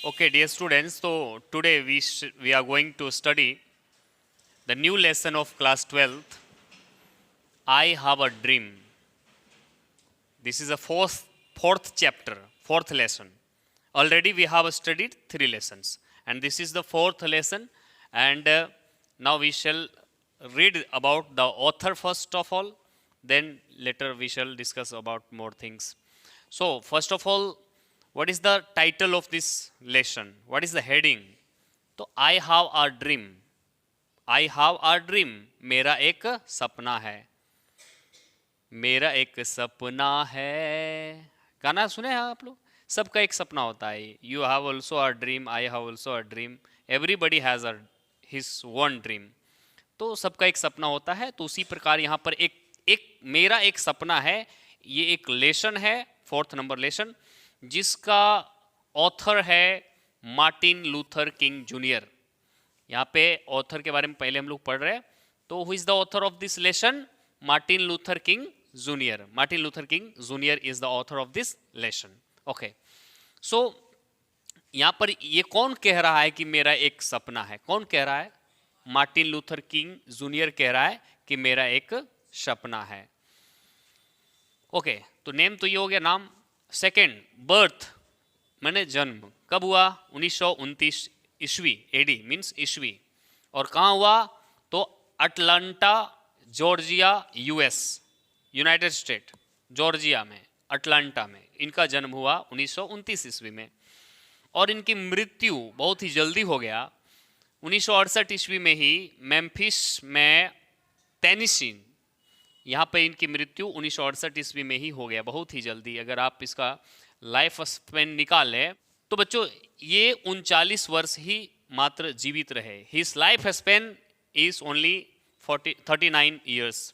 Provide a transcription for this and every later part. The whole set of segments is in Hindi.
Okay, dear students, so today we are going to study the new lesson of class 12th. I have a dream. This is a fourth chapter, fourth lesson. Already we have studied 3 lessons, and this is the fourth lesson. And now we shall read about the author first of all. Then later we shall discuss about more things. So first of all, what is the title of this lesson? What is the heading? तो आई have a dream, I have a dream, मेरा एक सपना है, मेरा एक सपना है। गाना सुने हैं आप लोग? सबका एक सपना होता है। You have also a dream, I have also a dream, everybody has a his one dream. तो सबका एक सपना होता है। तो उसी प्रकार यहाँ पर एक एक मेरा एक सपना है, ये एक लेसन है, 4th नंबर लेसन, जिसका ऑथर है मार्टिन लूथर किंग जूनियर। यहाँ पे ऑथर के बारे में पहले हम लोग पढ़ रहे हैं। तो who is the author of this lesson? Martin Luther King junior. Martin Luther King junior is the author of this lesson. Okay, so यहाँ पर ये कौन कह रहा है कि मेरा एक सपना है? कौन कह रहा है? मार्टिन लूथर किंग जूनियर कह रहा है कि मेरा एक सपना है। ओके, तो नेम तो ये हो गया, नाम। सेकेंड, बर्थ मैंने जन्म कब हुआ? 1929 ईस्वी, एडी मीन्स ईस्वी। और कहाँ हुआ? तो Atlanta Georgia, US, United state, Georgia में, अटलांटा में इनका जन्म हुआ 1929 ईस्वी में। और इनकी मृत्यु बहुत ही जल्दी हो गया, 1968 ईस्वी में ही मेम्फिस में, टेनेसी, यहाँ पे इनकी मृत्यु 1968 ईस्वी में ही हो गया, बहुत ही जल्दी। अगर आप इसका लाइफ स्पेन निकालें तो बच्चों ये 39 वर्ष ही मात्र जीवित रहे। His life span is only 39 years.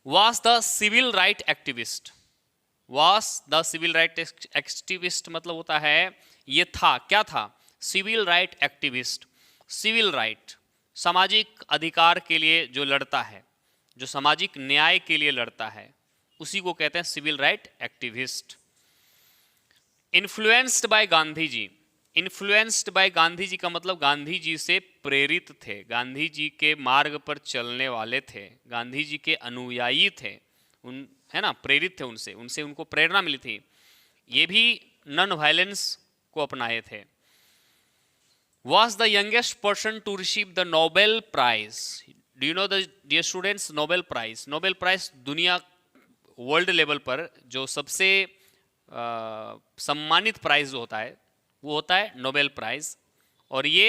Was the civil right activist. Was the civil right activist मतलब होता है ये था, क्या था? Civil right activist. Civil right, सामाजिक अधिकार के लिए जो लड़ता है, जो सामाजिक न्याय के लिए लड़ता है, उसी को कहते हैं civil right activist. Influenced by Gandhi ji. Influenced by Gandhi ji का मतलब गांधी जी से प्रेरित थे, गांधी जी के मार्ग पर चलने वाले थे, गांधी जी के अनुयायी थे, उन है ना, प्रेरित थे उनसे, उनसे उनको प्रेरणा मिली थी। ये भी नॉन वायलेंस को अपनाए थे। Was the youngest person to receive the Nobel Prize. Do you know the dear students Nobel Prize? Nobel Prize दुनिया वर्ल्ड लेवल पर जो सबसे सम्मानित प्राइज होता है वो होता है नोबेल प्राइज। और ये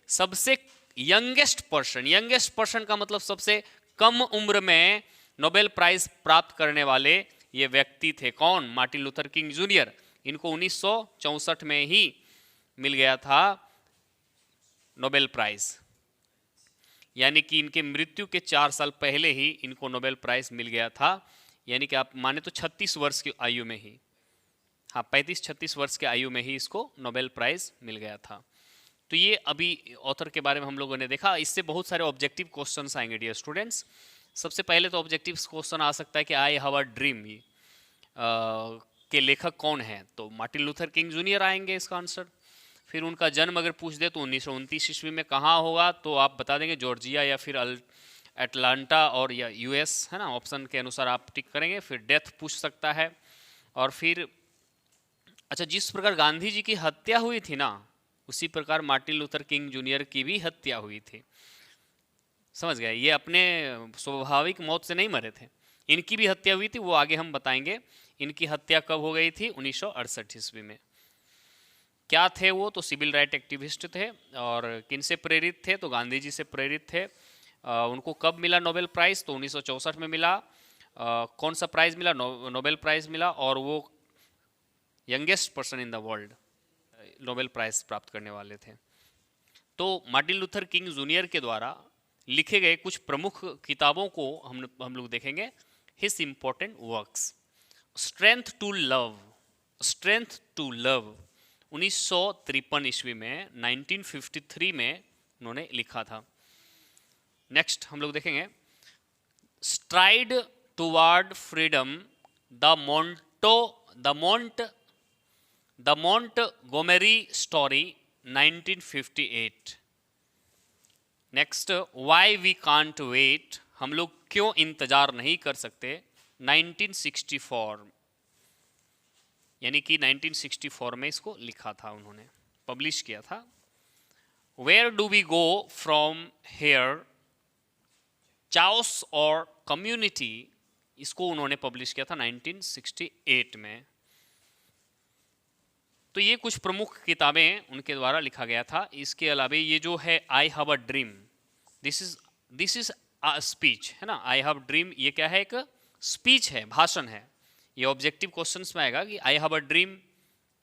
सबसे यंगेस्ट पर्सन, यंगेस्ट पर्सन का मतलब सबसे कम उम्र में नोबेल प्राइज प्राप्त करने वाले ये व्यक्ति थे। कौन? Martin Luther King junior. इनको 1964 में ही मिल गया था नोबेल प्राइज, यानी कि इनके मृत्यु के 4 साल पहले ही इनको नोबेल प्राइज मिल गया था। यानी कि आप माने तो 36 वर्ष की आयु में ही, हाँ 35-36 वर्ष के आयु में ही इसको नोबेल प्राइज मिल गया था। तो ये अभी ऑथर के बारे में हम लोगों ने देखा। इससे बहुत सारे ऑब्जेक्टिव क्वेश्चंस आएंगे डियर स्टूडेंट्स। सबसे पहले तो ऑब्जेक्टिव क्वेश्चन आ सकता है कि आई हैव अ ड्रीम के लेखक कौन है? तो मार्टिन लूथर किंग जूनियर आएंगे इसका आंसर। फिर उनका जन्म अगर पूछ दे तो 1929 ईस्वी में कहाँ होगा, तो आप बता देंगे जॉर्जिया या फिर अटलांटा और या यूएस, है ना, ऑप्शन के अनुसार आप टिक करेंगे। फिर डेथ पूछ सकता है। और फिर अच्छा, जिस प्रकार गांधी जी की हत्या हुई थी ना, उसी प्रकार मार्टिन लूथर किंग जूनियर की भी हत्या हुई थी। समझ गए? ये अपने स्वाभाविक मौत से नहीं मरे थे, इनकी भी हत्या हुई थी, वो आगे हम बताएंगे। इनकी हत्या कब हो गई थी? 1968 ईस्वी में। क्या थे वो? तो सिविल राइट एक्टिविस्ट थे। और किन से प्रेरित थे? तो गांधी जी से प्रेरित थे। उनको कब मिला नोबेल प्राइज? तो 1964 में मिला। कौन सा प्राइज मिला? नोबेल प्राइज मिला। और वो youngest person in the world Nobel prize प्राप्त करने वाले थे। तो मार्टिन लूथर किंग जूनियर के द्वारा लिखे गए कुछ प्रमुख किताबों को हम लोग देखेंगे। His important works. Strength to love. Strength to love 1953 ईस्वी में, 1953 में उन्होंने लिखा था। नेक्स्ट हम लोग देखेंगे stride toward freedom, the mont the Montgomery story 1958। Next, why we can't wait, हम लोग क्यों इंतजार नहीं कर सकते 1964, यानी कि 1964 में इसको लिखा था उन्होंने, पब्लिश किया था। Where do we go from here, chaos और कम्युनिटी, इसको उन्होंने पब्लिश किया था 1968 में। तो ये कुछ प्रमुख किताबें उनके द्वारा लिखा गया था। इसके अलावा ये जो है आई have a dream, this is a speech, है ना। आई हैव ड्रीम ये क्या है, एक स्पीच है, भाषण है। ये ऑब्जेक्टिव क्वेश्चंस में आएगा कि I have a dream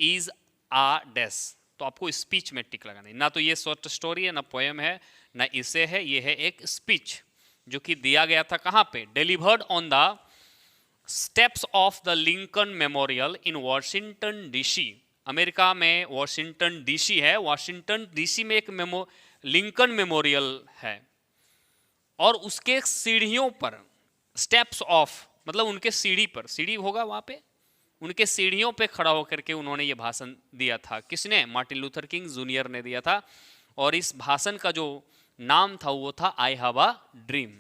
is a dash, तो आपको स्पीच में टिक लगाना है। ना तो ये शॉर्ट स्टोरी है, ना पोएम है, ना इसे है, ये है एक स्पीच जो कि दिया गया था कहाँ पे, delivered on the steps of the Lincoln memorial in Washington DC. America में वॉशिंगटन डीसी है, वॉशिंगटन डीसी में एक लिंकन मेमोरियल है, और उसके सीढ़ियों पर, स्टेप्स ऑफ मतलब उनके सीढ़ी पर, सीढ़ी होगा वहां पे, उनके सीढ़ियों पे खड़ा होकर के उन्होंने ये भाषण दिया था। किसने, मार्टिन लूथर किंग जूनियर ने दिया था। और इस भाषण का जो नाम था वो था आई हैव अ ड्रीम।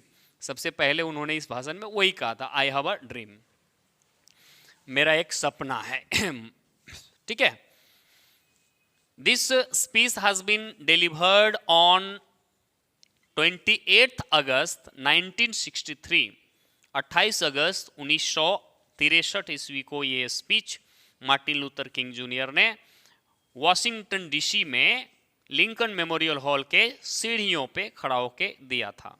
सबसे पहले उन्होंने इस भाषण में वही कहा था, आई हैव अ ड्रीम, मेरा एक सपना है। ठीक है। This speech has been delivered on 28 अगस्त 1963, 28 अगस्त 1963 ईस्वी को ये speech Martin Luther King junior ने वॉशिंगटन डीसी में लिंकन मेमोरियल हॉल के सीढ़ियों पे खड़ा होकर दिया था।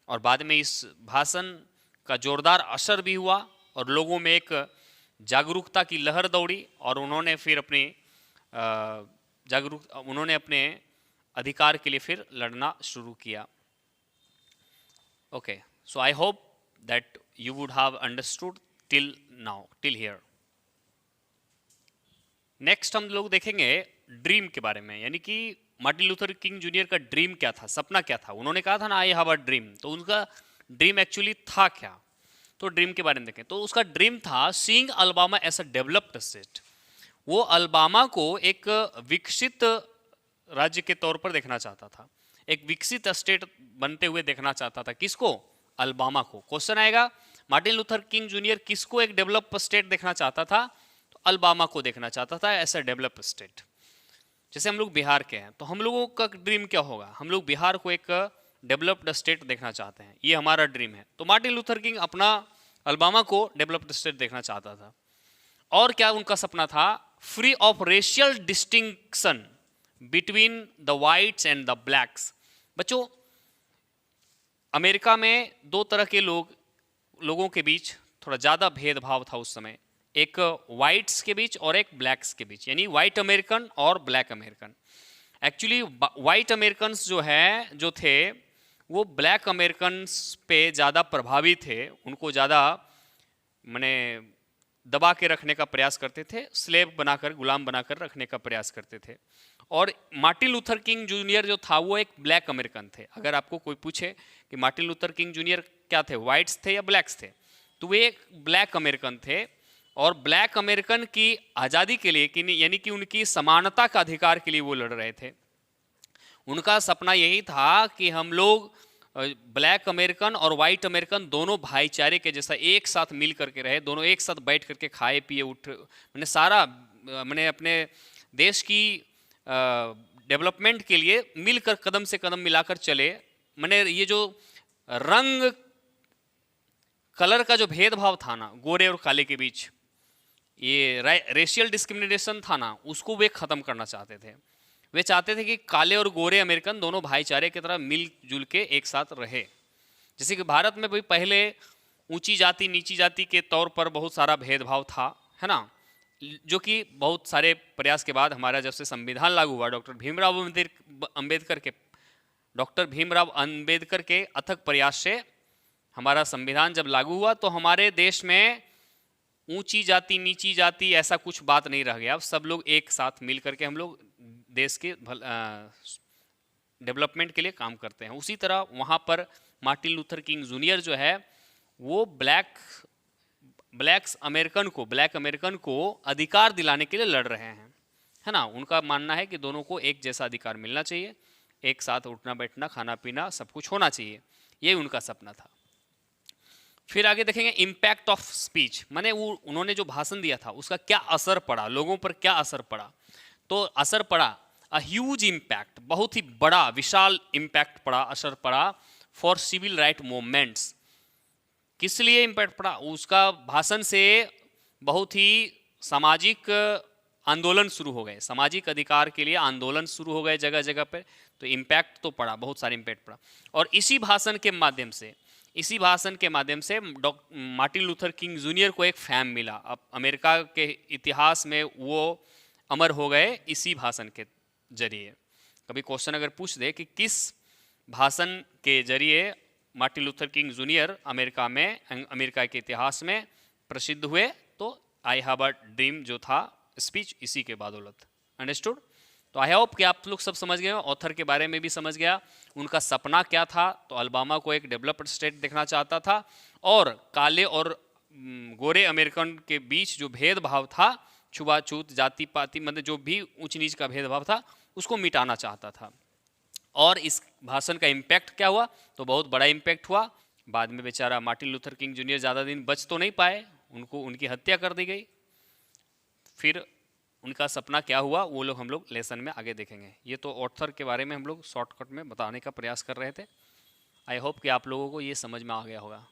और बाद में इस भाषण का जोरदार असर भी हुआ और लोगों में एक जागरूकता की लहर दौड़ी, और उन्होंने फिर उन्होंने अपने अधिकार के लिए फिर लड़ना शुरू किया। Okay, so I hope that you would have understood till now, till here. Next हम लोग देखेंगे ड्रीम के बारे में, यानी कि मार्टिन लूथर किंग जूनियर का ड्रीम क्या था, सपना क्या था। उन्होंने कहा था ना आई हैव अ ड्रीम, तो उनका ड्रीम एक्चुअली था क्या, तो ड्रीम के बारे में देखें। तो उसका ड्रीम था seeing Alabama as a developed state. वो अल्बामा को एक विकसित राज्य के तौर पर देखना चाहता था, एक विकसित स्टेट बनते हुए देखना चाहता था। किसको, अल्बामा को। क्वेश्चन आएगा मार्टिन लूथर किंग जूनियर किसको एक डेवलप स्टेट देखना चाहता था, तो अल्बामा को देखना चाहता था ऐसा डेवलप स्टेट। जैसे हम लोग बिहार के हैं, तो हम लोगों का ड्रीम क्या होगा, हम लोग बिहार को एक डेवलप्ड स्टेट देखना चाहते हैं, ये हमारा ड्रीम है। तो मार्टिन लूथर किंग अपना अल्बामा को डेवलप्ड स्टेट देखना चाहता था। और क्या उनका सपना था, free of racial distinction between the whites and the blacks. बच्चों, अमेरिका में दो तरह के लोगों के बीच थोड़ा ज़्यादा भेदभाव था उस समय, एक वाइट्स के बीच और एक ब्लैक्स के बीच, यानी वाइट अमेरिकन और black American. Actually white American जो थे वो ब्लैक अमेरिकन पे ज़्यादा प्रभावी थे, उनको ज़्यादा माने दबा के रखने का प्रयास करते थे, स्लेव बनाकर, गुलाम बनाकर रखने का प्रयास करते थे। और मार्टिन लूथर किंग जूनियर जो था वो एक ब्लैक अमेरिकन थे। अगर आपको कोई पूछे कि मार्टिन लूथर किंग जूनियर क्या थे, वाइट्स थे या ब्लैक्स थे, तो वे एक ब्लैक अमेरिकन थे। और ब्लैक अमेरिकन की आज़ादी के लिए, यानी कि उनकी समानता का अधिकार के लिए वो लड़ रहे थे। उनका सपना यही था कि हम लोग ब्लैक अमेरिकन और वाइट अमेरिकन दोनों भाईचारे के जैसा एक साथ मिल करके रहे, दोनों एक साथ बैठ करके खाए पिए मैंने सारा मैंने अपने देश की डेवलपमेंट के लिए मिलकर कदम से कदम मिलाकर चले। मैंने ये जो रंग कलर का जो भेदभाव था ना गोरे और काले के बीच, ये रेशियल डिस्क्रिमिनेशन था ना, उसको वे खत्म करना चाहते थे। वे चाहते थे कि काले और गोरे अमेरिकन दोनों भाईचारे की तरह मिलजुल के एक साथ रहे। जैसे कि भारत में भी पहले ऊंची जाति नीची जाति के तौर पर बहुत सारा भेदभाव था, है ना, जो कि बहुत सारे प्रयास के बाद हमारा जब से संविधान लागू हुआ, डॉक्टर भीमराव अंबेडकर के अथक प्रयास से हमारा संविधान जब लागू हुआ, तो हमारे देश में ऊंची जाति नीची जाति ऐसा कुछ बात नहीं रह गया। अब सब लोग एक साथ मिल करके हम लोग देश के डेवलपमेंट के लिए काम करते हैं। उसी तरह वहाँ पर मार्टिन लूथर किंग जूनियर जो है वो ब्लैक ब्लैक अमेरिकन को अधिकार दिलाने के लिए लड़ रहे हैं, है ना। उनका मानना है कि दोनों को एक जैसा अधिकार मिलना चाहिए, एक साथ उठना बैठना खाना पीना सब कुछ होना चाहिए, ये उनका सपना था। फिर आगे देखेंगे इम्पैक्ट ऑफ स्पीच, माने वो उन्होंने जो भाषण दिया था उसका क्या असर पड़ा, लोगों पर क्या असर पड़ा। तो असर पड़ा अ ह्यूज इम्पैक्ट, बहुत ही बड़ा विशाल इम्पैक्ट पड़ा, असर पड़ा फॉर सिविल राइट मूवमेंट्स। किस लिए इम्पैक्ट पड़ा, उसका भाषण से बहुत ही सामाजिक आंदोलन शुरू हो गए, सामाजिक अधिकार के लिए आंदोलन शुरू हो गए जगह जगह पे। तो इम्पैक्ट तो पड़ा, बहुत सारे इम्पैक्ट पड़ा। और इसी भाषण के माध्यम से मार्टिन लूथर किंग जूनियर को एक फेम मिला। अब अमेरिका के इतिहास में वो अमर हो गए इसी भाषण के जरिए। कभी क्वेश्चन अगर पूछ दे कि किस भाषण के जरिए Martin Luther King junior America के इतिहास में प्रसिद्ध हुए, तो आई हैव अ ड्रीम जो था स्पीच इसी के बदौलत। अंडरस्टूड। तो आई होप कि आप लोग सब समझ गए, ऑथर के बारे में भी समझ गया, उनका सपना क्या था। तो अलबामा को एक डेवलप्ड स्टेट देखना चाहता था, और काले और गोरे अमेरिकन के बीच जो भेदभाव था, छुआछूत जाति पाति मतलब जो भी ऊंच नीच का भेदभाव था उसको मिटाना चाहता था। और इस भाषण का इम्पैक्ट क्या हुआ, तो बहुत बड़ा इम्पैक्ट हुआ। बाद में बेचारा मार्टिन लूथर किंग जूनियर ज़्यादा दिन बच तो नहीं पाए, उनकी हत्या कर दी गई। फिर उनका सपना क्या हुआ वो लोग हम लोग लेसन में आगे देखेंगे। ये तो ऑथर के बारे में हम लोग शॉर्टकट में बताने का प्रयास कर रहे थे। आई होप कि आप लोगों को ये समझ में आ गया होगा।